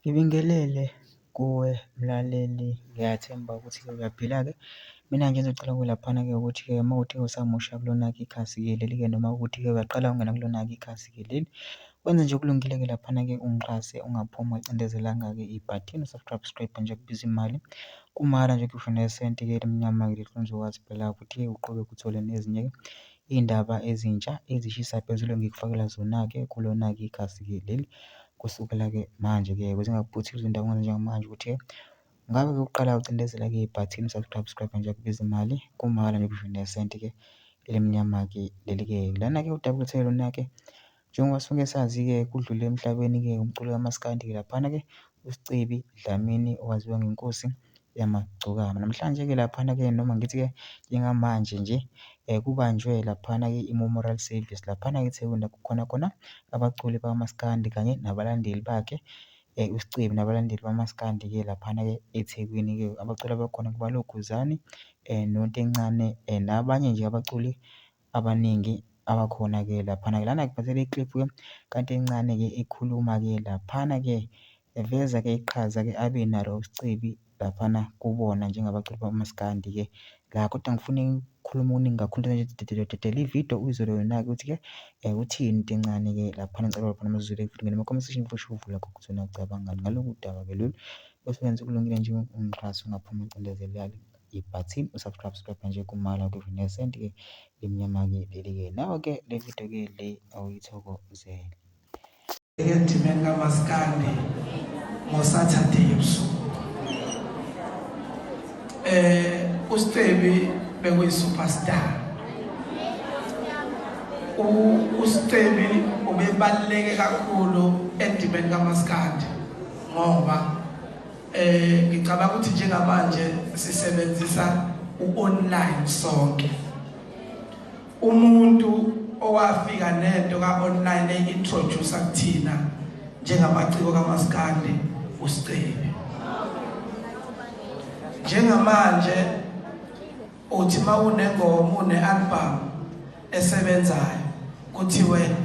Ngibingelele kuwe mlaleli, ngiyathemba ukuthi-ke uyaphila-ke. Mina nje engizocela kuwe laphana-ke ukuthi-ke uma kuwukuthi usamusha kulona-ke ikhasi-ke leli-ke, noma ukuthi-ke uyaqala ukungena kulona-ke ikhasi-ke leli, wenze nje kulungile-ke laphana-ke ungixhase, ungaphumi wacindezelanga-ke ibhathini u-subscribe nje kubiza imali. Kumahhala nje kusho nesenti-ke elimnyama-ke leli uzokwazi phela ukuthi-ke uqhubeke uthole nezinye-ke iy'ndaba ezintsha ezishisa phezulu ngikufakela zona-ke kulona-ke ikhasi-ke leli. Kusukela-ke manje-ke ukuze ngingakuphuthi izindaba njengamanje ukuthi-ke ngabe-ke uqala ucindezela-ke ibhathini u-subscribe nje kubiza imali. Kumahhala nje kusho nesenti-ke elimnyama-ke leli-ke. Lana-ke udaba oluthile lona-ke njengoba sonke sazi-ke kudlule emhlabeni-ke umculo kamaskandi-ke laphana-ke uSicebi Dlamini owaziwa ngeNkosi Yamagcokama. Namhlanje-ke laphana-ke noma ngithi-ke njengamanje nje kubanjwe laphana-ke i-memorial service laphana-ke eThekwini la kukhona khona abaculi bakaMaskandi kanye nabalandeli bakhe uSicebi nabalandeli bamaskandi-ke laphana-ke eThekwini-ke. Abaculi abakhona kuba loGuzani noNtencane nabanye nje abaculi abaningi abakhona-ke laphana-ke. Lana ngiphathele ikliphu-ke kaNtencane-ke ekhuluma-ke laphana-ke eveza-ke iqhaza-ke abe nalo uSicebi laphana kubona njengabaculi bamaskandi-ke la. Kodwa ngifuna ukukhuluma okuningi kakhulu dedela ividiyo uyizwele yona-ke ukuthi-ke uthini Ntencane-ke laphana ngicela laphana amazwile evidini noma-comment section futhi uvula ukuzona ucabangani ngalolu daba-ke lolu. Bese wenza kulungile nje ungixhase ungaphumi ucindezeleka ibhathini u-subscribe nje kumahhala kusho nesenti-ke limnyama-ke leli-ke. Nawe-ke le video-ke le awuyithokozele. Endimeni kamaskandi ngoSaturday ebusuku. uSicebi bekuyisuperstar. uSicebi ubebaluleke kakhulu endimeni kamaskandi ngoba ngicabanga ukuthi njengamanje sisebenzisa u-online sonke. Umuntu owafika nento ka-online e-introduce kuthina njengamaciko kamaskandi uSicebi. Njengamanje uthi uma unengoma une-album esebenzayo kuthiwe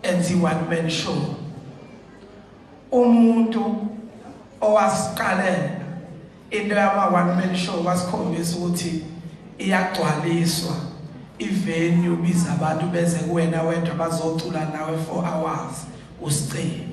enzi one man show. Umuntu owasiqalela into yama one man show wasikhombisa ukuthi iyagcwaliswa ivenue biza abantu beze kuwena wedwa bazocula nawe 4 hours uSicebi.